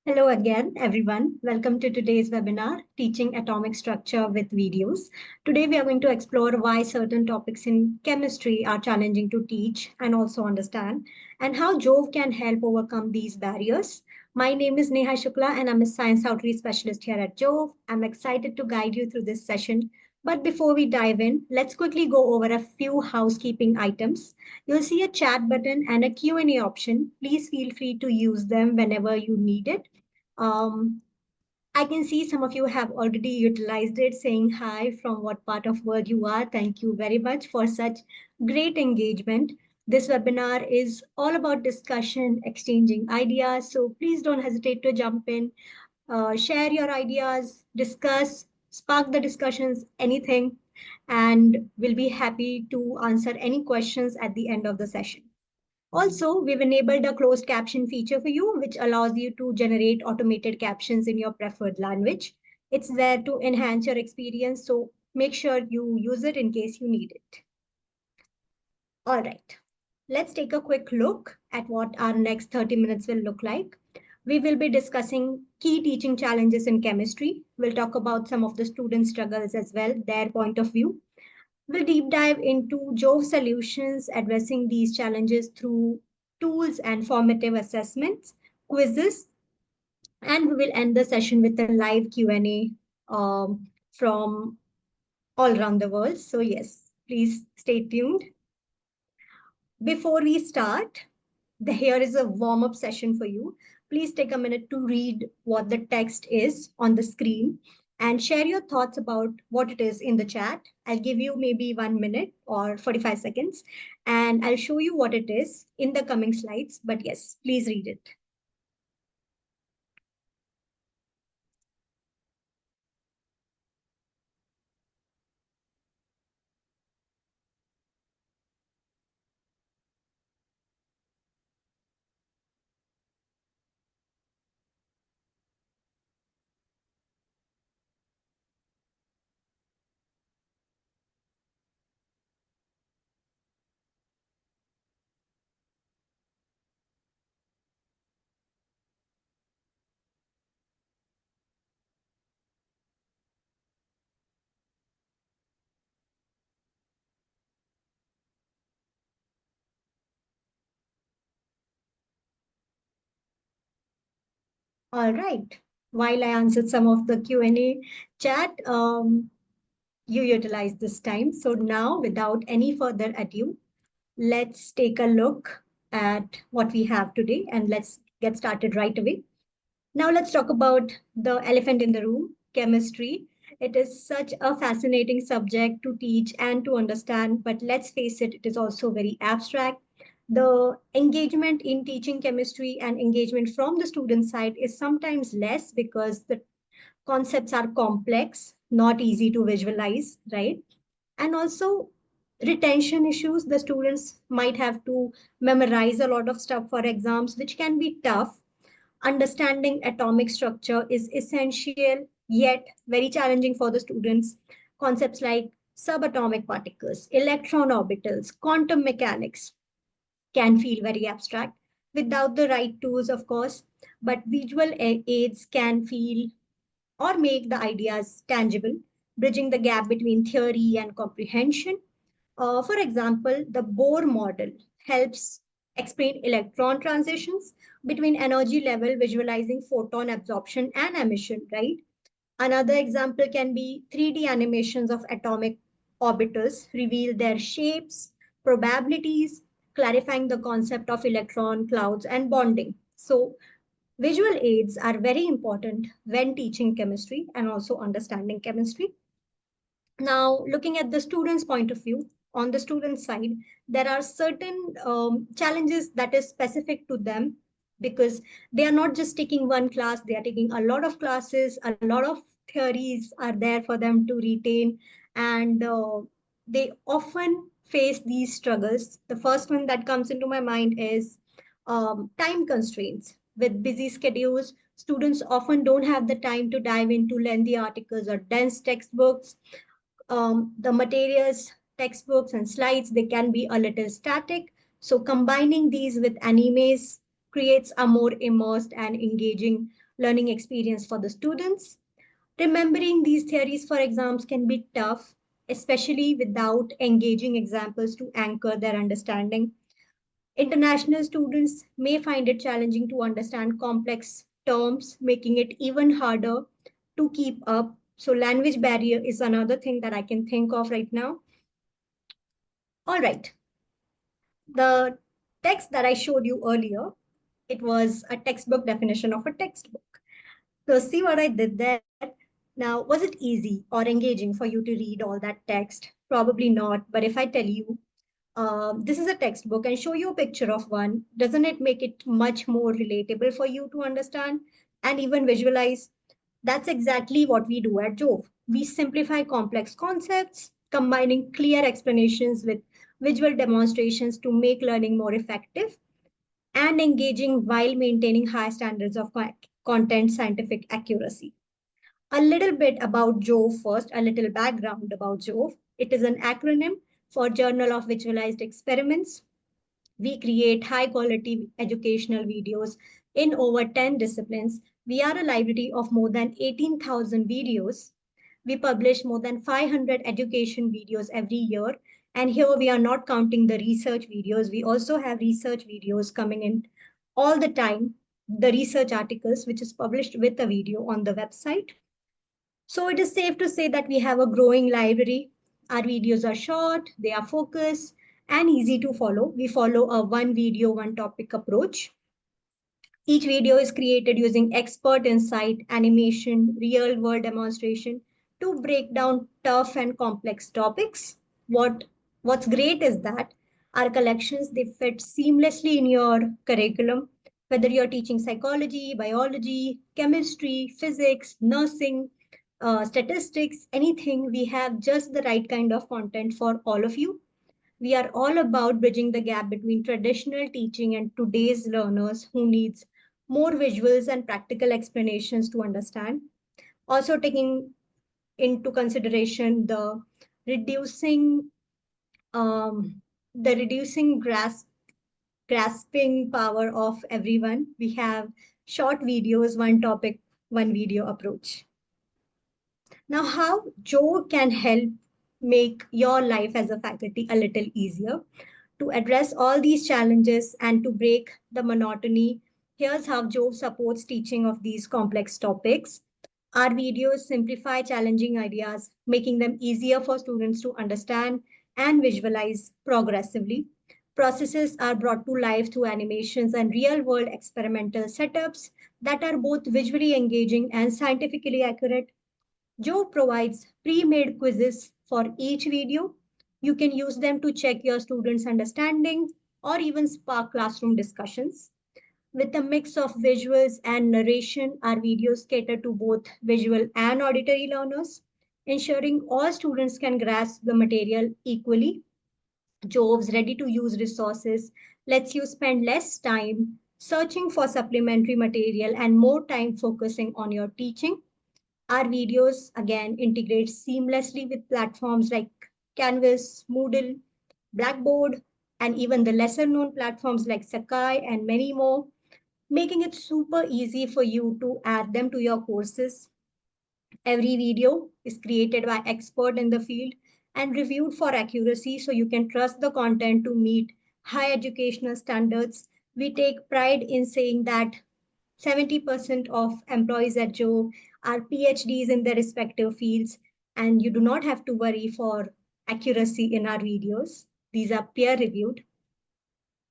Hello again, everyone. Welcome to today's webinar, Teaching Atomic Structure with Videos. Today, we are going to explore why certain topics in chemistry are challenging to teach and also understand, and how Jove can help overcome these barriers. My name is Neha Shukla, and I'm a Science Outreach Specialist here at Jove. I'm excited to guide you through this session. But before we dive in, let's quickly go over a few housekeeping items. You'll see a chat button and a Q&A option. Please feel free to use them whenever you need it. um, I can see some of you have already utilized it, saying hi from what part of world you are. Thank you very much for such great engagement. This webinar is all about discussion, exchanging ideas. So please don't hesitate to jump in, share your ideas, discuss, spark the discussions, anything, and we'll be happy to answer any questions at the end of the session. Also, we've enabled a closed caption feature for you, which allows you to generate automated captions in your preferred language. It's there to enhance your experience, so make sure you use it in case you need it. All right, let's take a quick look at what our next 30 minutes will look like. We will be discussing key teaching challenges in chemistry. We'll talk about some of the student struggles as well, their point of view. We'll deep dive into Jove solutions, addressing these challenges through tools and formative assessments, quizzes, and we will end the session with a live Q&A from all around the world. So yes, please stay tuned. Before we start, here is a warm-up session for you. Please take a minute to read what the text is on the screen and share your thoughts about what it is in the chat. I'll give you maybe 1 minute or 45 seconds, and I'll show you what it is in the coming slides. But yes, please read it. All right. While I answered some of the Q&A chat, you utilized this time. So now, without any further ado, let's take a look at what we have today and let's get started right away. Now let's talk about the elephant in the room, chemistry. It is such a fascinating subject to teach and to understand, but let's face it, it is also very abstract. The engagement in teaching chemistry and engagement from the student side is sometimes less because the concepts are complex, not easy to visualize, right? And also retention issues. The students might have to memorize a lot of stuff for exams, which can be tough. Understanding atomic structure is essential, yet very challenging for the students. Concepts like subatomic particles, electron orbitals, quantum mechanics can feel very abstract without the right tools, of course, but visual aids can feel or make the ideas tangible, bridging the gap between theory and comprehension. For example, the Bohr model helps explain electron transitions between energy level, visualizing photon absorption and emission, right? Another example can be 3D animations of atomic orbitals, reveal their shapes, probabilities, clarifying the concept of electron clouds and bonding. So visual aids are very important when teaching chemistry and also understanding chemistry. Now, looking at the student's point of view, on the student side, there are certain challenges that is specific to them because they are not just taking one class, they are taking a lot of classes, a lot of theories are there for them to retain, and they often face these struggles. The first one that comes into my mind is time constraints. With busy schedules, students often don't have the time to dive into lengthy articles or dense textbooks. The materials, textbooks, and slides, they can be a little static. So combining these with animes creates a more immersed and engaging learning experience for the students. Remembering these theories for exams can be tough, especially without engaging examples to anchor their understanding. International students may find it challenging to understand complex terms, making it even harder to keep up. So, language barrier is another thing that I can think of right now. All right, the text that I showed you earlier, it was a textbook definition of a textbook. So, see what I did there? Now, was it easy or engaging for you to read all that text? Probably not. But if I tell you, this is a textbook and show you a picture of one, doesn't it make it much more relatable for you to understand and even visualize? That's exactly what we do at Jove. We simplify complex concepts, combining clear explanations with visual demonstrations to make learning more effective and engaging while maintaining high standards of content scientific accuracy. A little bit about Jove first, a little background about Jove. It is an acronym for Journal of Visualized Experiments. We create high quality educational videos in over 10 disciplines. We are a library of more than 18,000 videos. We publish more than 500 education videos every year. And here we are not counting the research videos. We also have research videos coming in all the time, the research articles, which is published with a video on the website. So it is safe to say that we have a growing library. Our videos are short, they are focused, and easy to follow. We follow a one video, one topic approach. Each video is created using expert insight, animation, real world demonstration to break down tough and complex topics. What's great is that our collections they fit seamlessly in your curriculum, whether you're teaching psychology, biology, chemistry, physics, nursing, statistics, anything, we have just the right kind of content for all of you. We are all about bridging the gap between traditional teaching and today's learners who needs more visuals and practical explanations to understand. Also taking into consideration reducing um, the reducing grasping power of everyone. We have short videos, one topic, one video approach. Now, how Joe can help make your life as a faculty a little easier to address all these challenges and to break the monotony. Here's how Joe supports teaching of these complex topics. Our videos simplify challenging ideas, making them easier for students to understand and visualize progressively. Processes are brought to life through animations and real world experimental setups that are both visually engaging and scientifically accurate. Joe provides pre-made quizzes for each video. You can use them to check your students' understanding or even spark classroom discussions. With a mix of visuals and narration, our videos cater to both visual and auditory learners, ensuring all students can grasp the material equally. Jove's ready-to-use resources lets you spend less time searching for supplementary material and more time focusing on your teaching. Our videos again integrate seamlessly with platforms like Canvas, Moodle, Blackboard, and even the lesser known platforms like Sakai and many more, making it super easy for you to add them to your courses. Every video is created by expert in the field and reviewed for accuracy so you can trust the content to meet high educational standards. We take pride in saying that 70% of employees at Joe are PhDs in their respective fields, and you do not have to worry for accuracy in our videos. These are peer reviewed.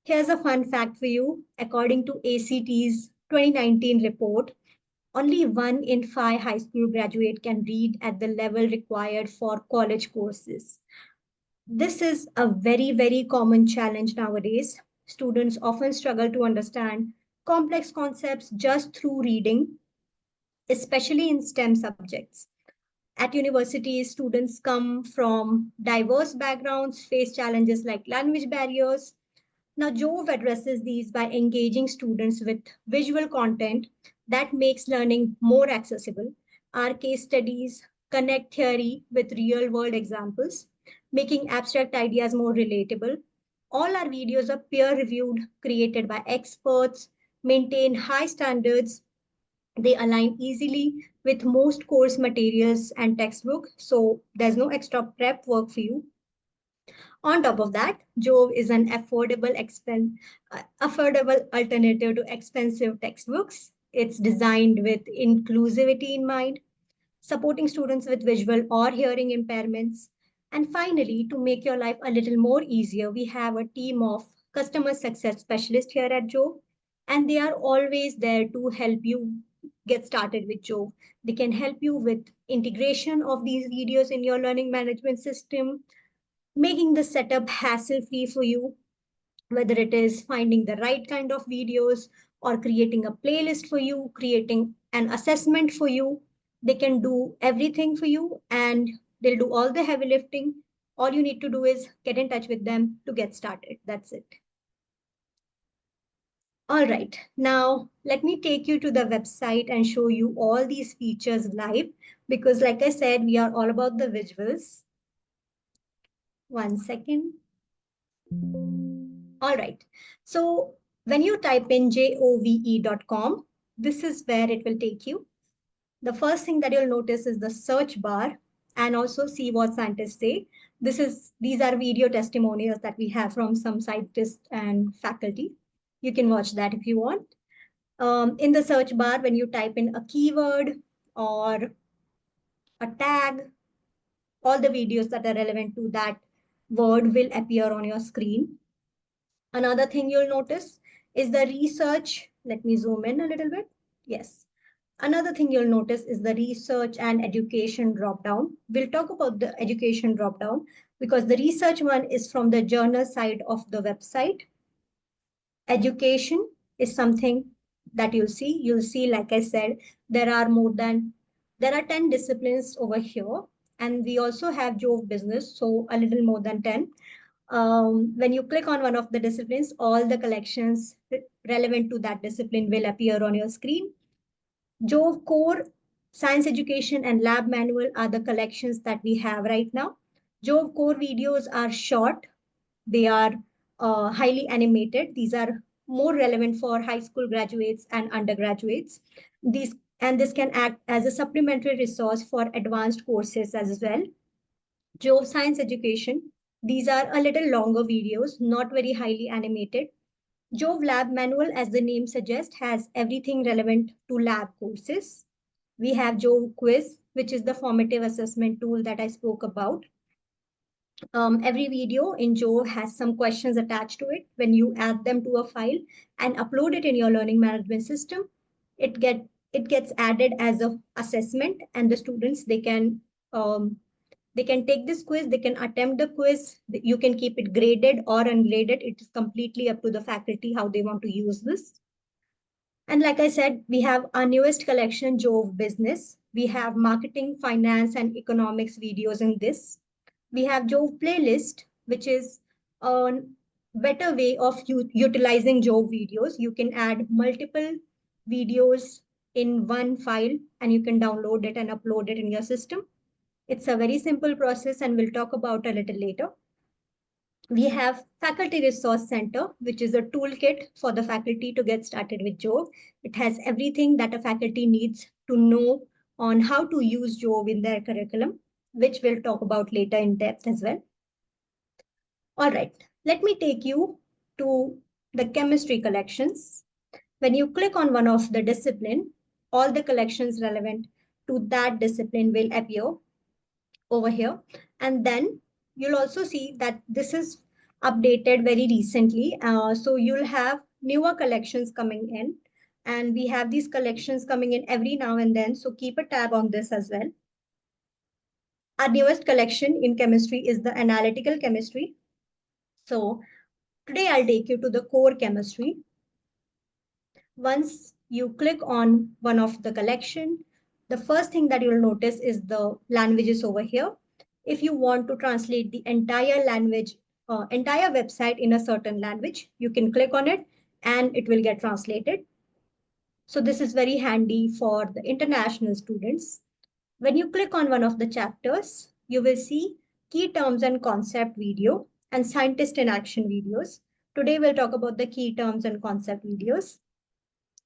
Here's a fun fact for you. According to ACT's 2019 report, only 1 in 5 high school graduate can read at the level required for college courses. This is a very, very common challenge nowadays. Students often struggle to understand complex concepts just through reading, especially in STEM subjects. At universities, students come from diverse backgrounds, face challenges like language barriers. Now, Jove addresses these by engaging students with visual content that makes learning more accessible. Our case studies connect theory with real world examples, making abstract ideas more relatable. All our videos are peer reviewed, created by experts, maintain high standards, They align easily with most course materials and textbook, so there's no extra prep work for you. On top of that, Jove is an affordable alternative to expensive textbooks. It's designed with inclusivity in mind, supporting students with visual or hearing impairments. And finally, to make your life a little more easier, we have a team of customer success specialists here at Jove, and they are always there to help you get started with Jove. They can help you with integration of these videos in your learning management system, making the setup hassle free for you, whether it is finding the right kind of videos or creating a playlist for you, creating an assessment for you. They can do everything for you and they'll do all the heavy lifting. All you need to do is get in touch with them to get started. That's it. All right, now let me take you to the website and show you all these features live because, like I said, we are all about the visuals. One second. All right. So when you type in jove.com, this is where it will take you. The first thing that you'll notice is the search bar and also see what scientists say. These are video testimonials that we have from some scientists and faculty. You can watch that if you want. In the search bar, when you type in a keyword or a tag, all the videos that are relevant to that word will appear on your screen. Another thing you'll notice is the research. Let me zoom in a little bit. Yes. Another thing you'll notice is the research and education dropdown. We'll talk about the education dropdown because the research one is from the journal side of the website. Education is something that you'll see. You'll see, like I said, there are 10 disciplines over here. And we also have Jove Business, so a little more than 10. When you click on one of the disciplines, all the collections relevant to that discipline will appear on your screen. Jove Core, Science Education, and Lab Manual are the collections that we have right now. Jove Core videos are short, they are highly animated. These are more relevant for high school graduates and undergraduates. This can act as a supplementary resource for advanced courses as well. Jove Science Education, these are a little longer videos, not very highly animated. Jove Lab Manual, as the name suggests, has everything relevant to lab courses. We have Jove Quiz, which is the formative assessment tool that I spoke about. Every video in Jove has some questions attached to it. When you add them to a file and upload it in your learning management system, it gets added as a assessment, and the students they can take this quiz, they can attempt the quiz. You can keep it graded or ungraded. It is completely up to the faculty how they want to use this. And like I said, we have our newest collection, Jove Business. We have marketing, finance, and economics videos in this. We have Jove Playlist, which is a better way of utilizing Jove videos. You can add multiple videos in one file and you can download it and upload it in your system. It's a very simple process and we'll talk about a little later. We have Faculty Resource Center, which is a toolkit for the faculty to get started with Jove. It has everything that a faculty needs to know on how to use Jove in their curriculum, which we'll talk about later in depth as well. All right, let me take you to the chemistry collections. When you click on one of the discipline, all the collections relevant to that discipline will appear over here. And then you'll also see that this is updated very recently. So you'll have newer collections coming in and we have these collections coming in every now and then. So keep a tab on this as well. Our newest collection in chemistry is the analytical chemistry. So today I'll take you to the core chemistry. Once you click on one of the collection, the first thing that you'll notice is the languages over here. If you want to translate the entire website in a certain language, you can click on it and it will get translated. So this is very handy for the international students. When you click on one of the chapters, you will see key terms and concept video and scientist in action videos. Today we'll talk about the key terms and concept videos.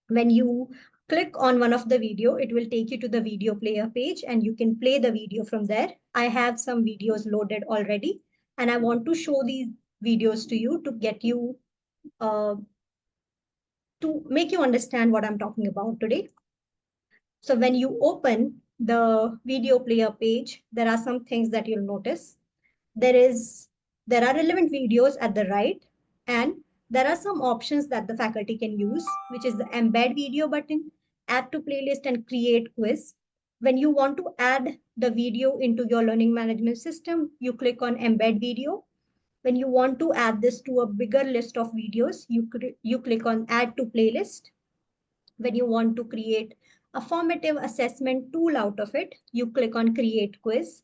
When you click on one of the video, it will take you to the video player page and you can play the video from there. I have some videos loaded already and I want to show these videos to you to get you, to make you understand what I'm talking about today. So when you open the video player page, there are some things that you'll notice. There are relevant videos at the right, and there are some options that the faculty can use, which is the embed video button, add to playlist, and create quiz. When you want to add the video into your learning management system, you click on embed video. When you want to add this to a bigger list of videos, you click on add to playlist. When you want to create a formative assessment tool out of it, you click on create quiz.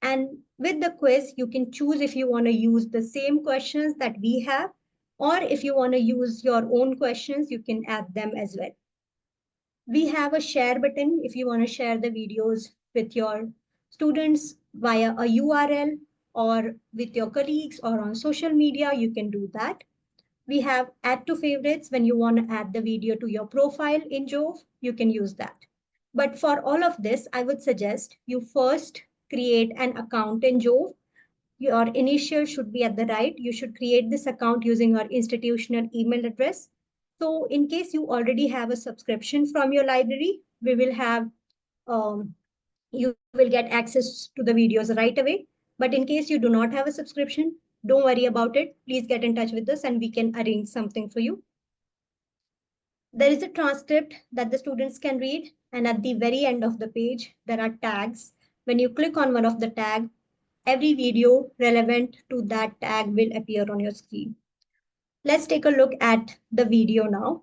And with the quiz, you can choose if you want to use the same questions that we have, or if you want to use your own questions, you can add them as well. We have a share button if you want to share the videos with your students via a URL or with your colleagues or on social media, you can do that. We have add to favorites. When you want to add the video to your profile in Jove, you can use that. But for all of this, I would suggest you first create an account in Jove. Your initial should be at the right. You should create this account using your institutional email address. So in case you already have a subscription from your library, we will have you will get access to the videos right away. But in case you do not have a subscription, don't worry about it. Please get in touch with us and we can arrange something for you. There is a transcript that the students can read. And at the very end of the page, there are tags. When you click on one of the tags, every video relevant to that tag will appear on your screen. Let's take a look at the video now.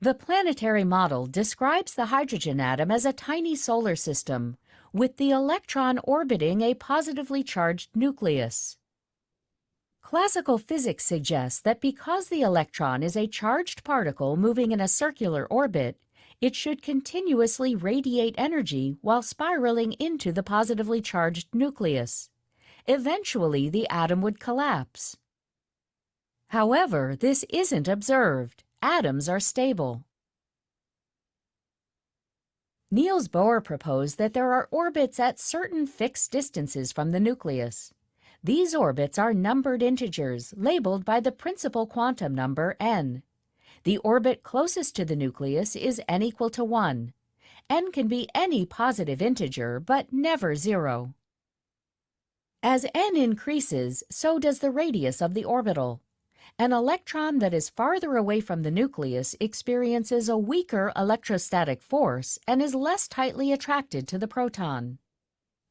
The planetary model describes the hydrogen atom as a tiny solar system, with the electron orbiting a positively charged nucleus. Classical physics suggests that because the electron is a charged particle moving in a circular orbit, it should continuously radiate energy while spiraling into the positively charged nucleus. Eventually, the atom would collapse. However, this isn't observed. Atoms are stable. Niels Bohr proposed that there are orbits at certain fixed distances from the nucleus. These orbits are numbered integers labeled by the principal quantum number n. The orbit closest to the nucleus is n equal to 1. N can be any positive integer, but never 0. As n increases, so does the radius of the orbital. An electron that is farther away from the nucleus experiences a weaker electrostatic force and is less tightly attracted to the proton.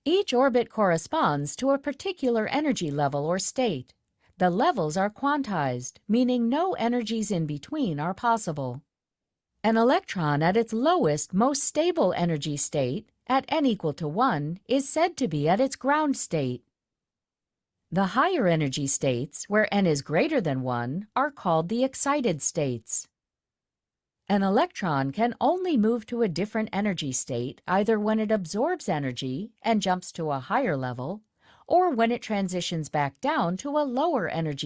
Each orbit corresponds to a particular energy level or state. The levels are quantized, meaning no energies in between are possible. An electron at its lowest, most stable energy state, at n equal to 1, is said to be at its ground state. The higher energy states, where n is greater than 1, are called the excited states. An electron can only move to a different energy state either when it absorbs energy and jumps to a higher level, or when it transitions back down to a lower energy.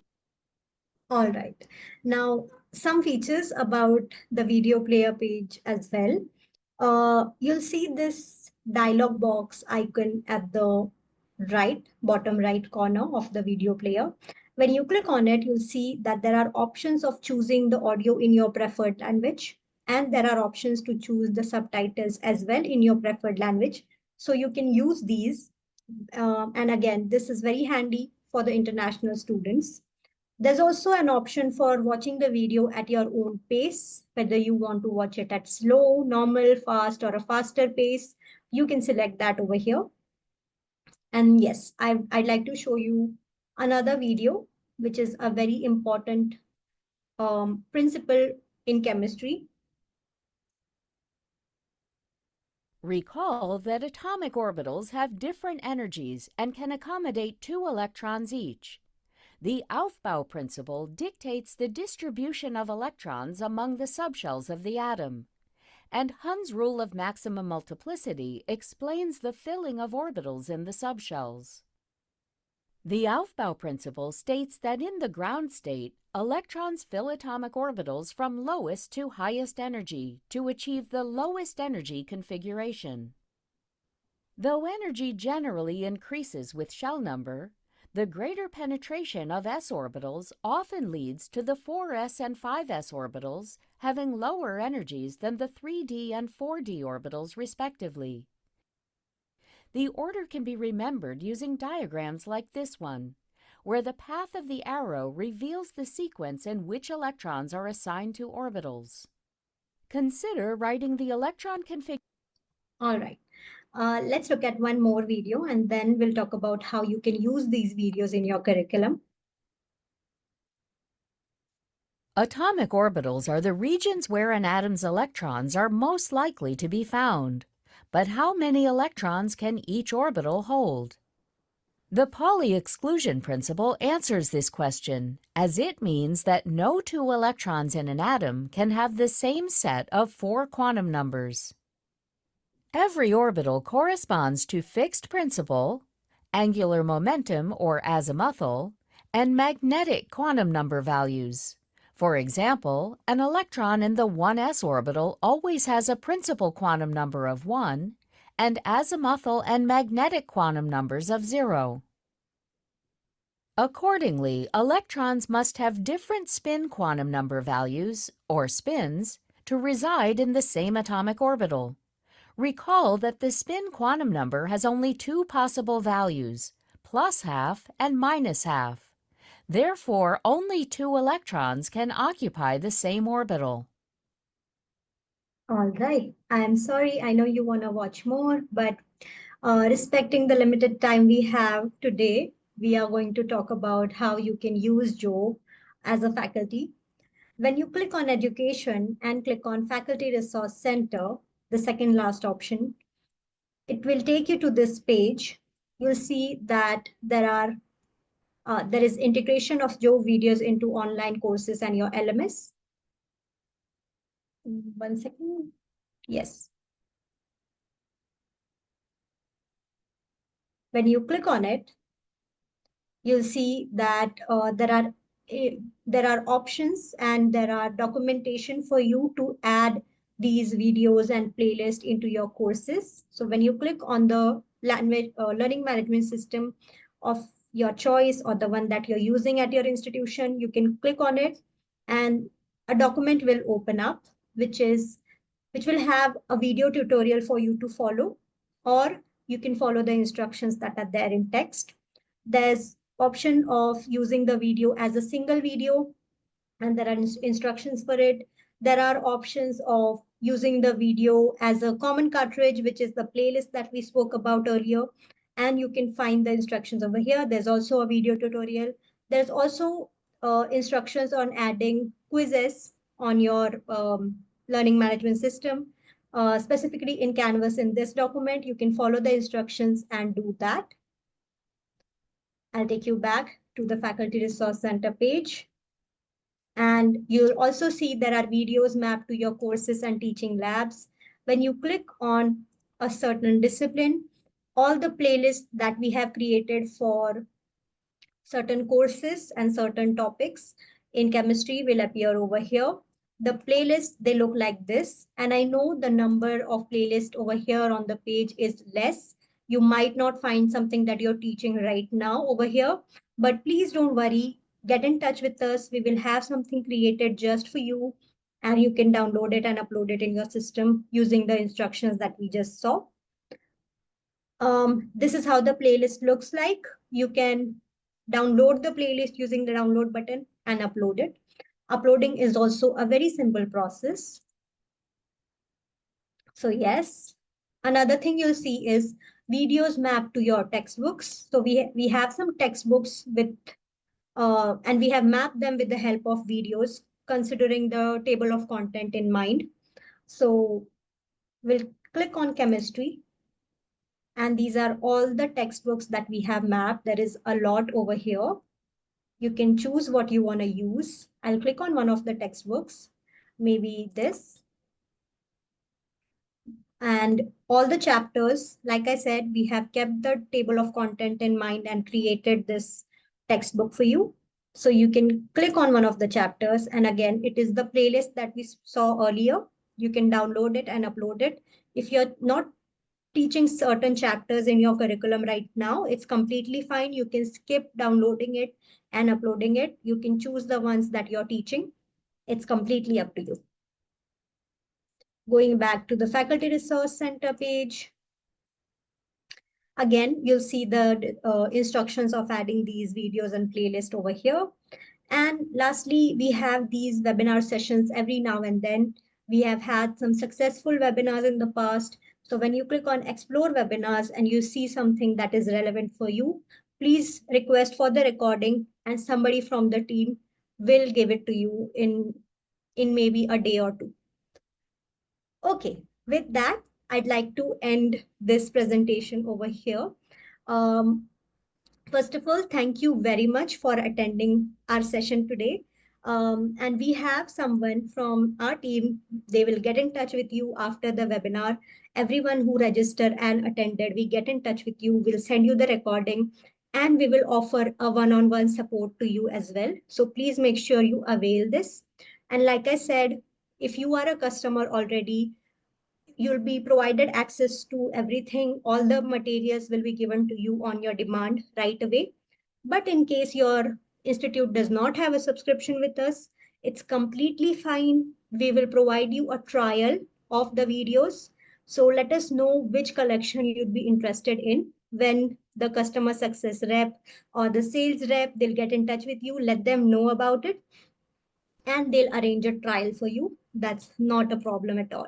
All right. Now, some features about the video player page as well. You'll see this dialog box icon at the bottom right corner of the video player. When you click on it, you'll see that there are options of choosing the audio in your preferred language, and there are options to choose the subtitles as well in your preferred language. So you can use these. And again, this is very handy for the international students. There's also an option for watching the video at your own pace, whether you want to watch it at slow, normal, fast, or a faster pace. You can select that over here. And yes, I'd like to show you another video, which is a very important principle in chemistry. Recall that atomic orbitals have different energies and can accommodate 2 electrons each. The Aufbau principle dictates the distribution of electrons among the subshells of the atom, and Hund's rule of maximum multiplicity explains the filling of orbitals in the subshells. The Aufbau principle states that in the ground state, electrons fill atomic orbitals from lowest to highest energy to achieve the lowest energy configuration. Though energy generally increases with shell number, the greater penetration of s orbitals often leads to the 4s and 5s orbitals having lower energies than the 3d and 4d orbitals respectively. The order can be remembered using diagrams like this one, where the path of the arrow reveals the sequence in which electrons are assigned to orbitals. Consider writing the electron configuration. All right. Let's look at one more video and then we'll talk about how you can use these videos in your curriculum. Atomic orbitals are the regions where an atom's electrons are most likely to be found. But how many electrons can each orbital hold? The Pauli exclusion principle answers this question, as it means that no two electrons in an atom can have the same set of 4 quantum numbers. Every orbital corresponds to fixed principal, angular momentum or azimuthal, and magnetic quantum number values. For example, an electron in the 1s orbital always has a principal quantum number of 1 and azimuthal and magnetic quantum numbers of 0. Accordingly, electrons must have different spin quantum number values, or spins, to reside in the same atomic orbital. Recall that the spin quantum number has only 2 possible values, plus half and minus half. Therefore, only 2 electrons can occupy the same orbital. All right. I'm sorry, I know you want to watch more, but respecting the limited time we have today, we are going to talk about how you can use Jove as a faculty. When you click on Education and click on Faculty Resource Center, the second last option, it will take you to this page. You'll see that there is integration of Jove videos into online courses and your LMS. 1 second. Yes. When you click on it, you'll see that eh, there are options and there are documentation for you to add these videos and playlist into your courses. So when you click on the language learning management system of your choice or the one that you're using at your institution, you can click on it and a document will open up, which will have a video tutorial for you to follow, or you can follow the instructions that are there in text. There's option of using the video as a single video, and there are instructions for it. There are options of using the video as a common cartridge, which is the playlist that we spoke about earlier. And you can find the instructions over here. There's also a video tutorial. There's also instructions on adding quizzes on your learning management system. Specifically in Canvas in this document, you can follow the instructions and do that. I'll take you back to the Faculty Resource Center page. And you'll also see there are videos mapped to your courses and teaching labs. When you click on a certain discipline, all the playlists that we have created for certain courses and certain topics in chemistry will appear over here. The playlists, they look like this. And I know the number of playlists over here on the page is less. You might not find something that you're teaching right now over here, but please don't worry. Get in touch with us. We will have something created just for you, and you can download it and upload it in your system using the instructions that we just saw. This is how the playlist looks like. You can download the playlist using the download button and upload it. Uploading is also a very simple process. So yes, another thing you'll see is videos mapped to your textbooks. So we have some textbooks with, and we have mapped them with the help of videos, considering the table of content in mind. So we'll click on chemistry. And these are all the textbooks that we have mapped. There is a lot over here. You can choose what you want to use. I'll click on one of the textbooks, maybe this. And all the chapters, like I said, we have kept the table of content in mind and created this textbook for you. So you can click on one of the chapters. And again, it is the playlist that we saw earlier. You can download it and upload it. If you're not teaching certain chapters in your curriculum right now, it's completely fine. You can skip downloading it and uploading it. You can choose the ones that you're teaching. It's completely up to you. Going back to the Faculty Resource Center page, again, you'll see the instructions of adding these videos and playlist over here. And lastly, we have these webinar sessions every now and then. We have had some successful webinars in the past. So when you click on explore webinars and you see something that is relevant for you, please request for the recording and somebody from the team will give it to you in maybe a day or two. Okay, with that, I'd like to end this presentation over here. Um, First of all, thank you very much for attending our session today. And we have someone from our team. They will get in touch with you after the webinar. Everyone who registered and attended, we get in touch with you. We'll send you the recording and we will offer a one-on-one support to you as well. So please make sure you avail this. And like I said, if you are a customer already, you'll be provided access to everything. All the materials will be given to you on your demand right away. But in case your institute does not have a subscription with us, it's completely fine. We will provide you a trial of the videos. So let us know which collection you'd be interested in. When the customer success rep or the sales rep, they'll get in touch with you, let them know about it and they'll arrange a trial for you. That's not a problem at all.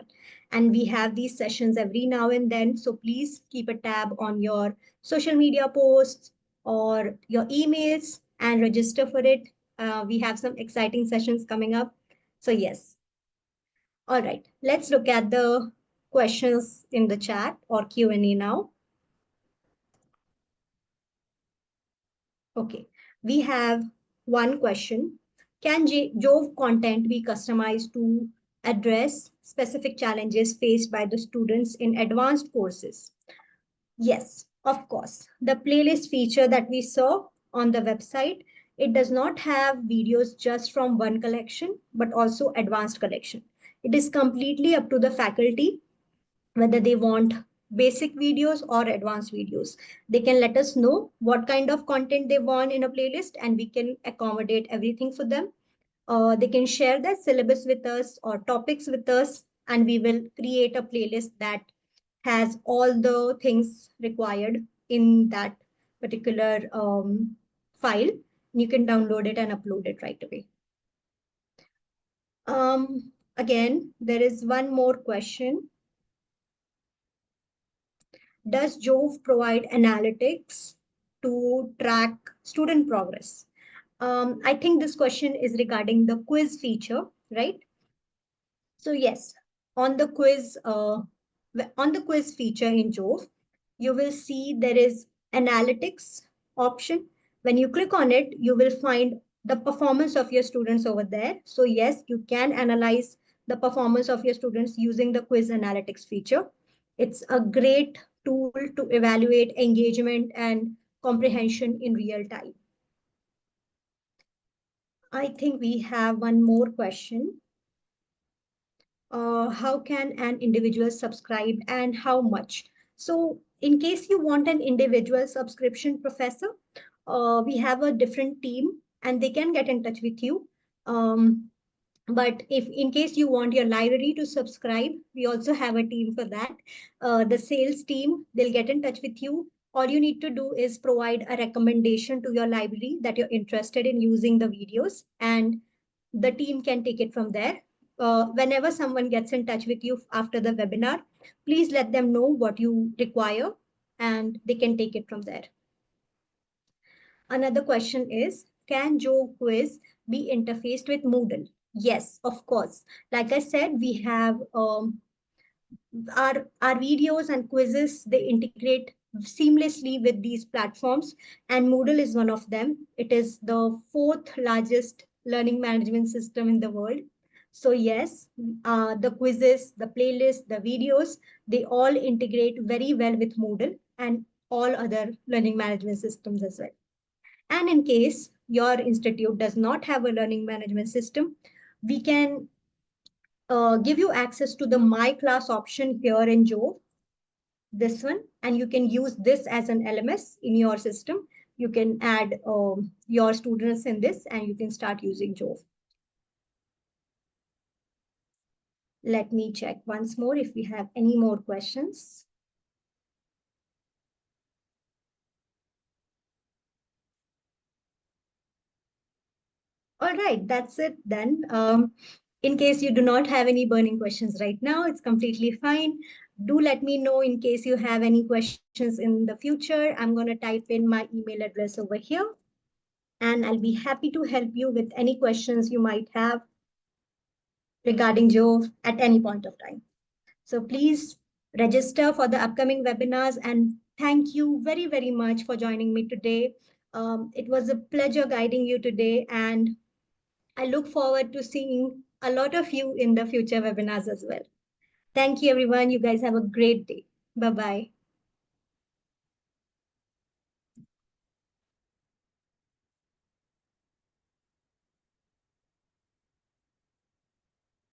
And we have these sessions every now and then. So please keep a tab on your social media posts or your emails and register for it. We have some exciting sessions coming up. So yes. All right. Let's look at the questions in the chat or Q&A now. Okay, we have one question. Can Jove content be customized to address specific challenges faced by the students in advanced courses? Yes, of course. The playlist feature that we saw on the website, it does not have videos just from one collection, but also advanced collection. It is completely up to the faculty whether they want basic videos or advanced videos. They can let us know what kind of content they want in a playlist and we can accommodate everything for them. They can share their syllabus with us or topics with us and we will create a playlist that has all the things required in that particular file. You can download it and upload it right away. Again, there is one more question. Does Jove provide analytics to track student progress? I think this question is regarding the quiz feature, right? So yes, on the quiz, on the quiz feature in Jove, you will see there is analytics option. When you click on it, you will find the performance of your students over there. So yes, you can analyze the performance of your students using the quiz analytics feature. It's a great tool to evaluate engagement and comprehension in real time. I think we have one more question. How can an individual subscribe and how much? So in case you want an individual subscription, Professor, we have a different team and they can get in touch with you. But if in case you want your library to subscribe, we also have a team for that. The sales team, they'll get in touch with you. All you need to do is provide a recommendation to your library that you're interested in using the videos and the team can take it from there. Whenever someone gets in touch with you after the webinar, please let them know what you require and they can take it from there. Another question is, can Joe Quiz be interfaced with Moodle? Yes, of course. Like I said, we have our videos and quizzes, they integrate seamlessly with these platforms and Moodle is one of them. It is the fourth largest learning management system in the world. So yes, the quizzes, the playlists, the videos, they all integrate very well with Moodle and all other learning management systems as well. And in case your institute does not have a learning management system, we can give you access to the My Class option here in Jove, this one, and you can use this as an LMS in your system. You can add your students in this and you can start using Jove. Let me check once more if we have any more questions. All right, that's it then. In case you do not have any burning questions right now, it's completely fine. Do let me know in case you have any questions in the future. I'm going to type in my email address over here, and I'll be happy to help you with any questions you might have regarding Jove at any point of time. So please register for the upcoming webinars, and thank you very, very much for joining me today. It was a pleasure guiding you today, and I look forward to seeing a lot of you in the future webinars as well. Thank you, everyone. You guys have a great day. Bye-bye.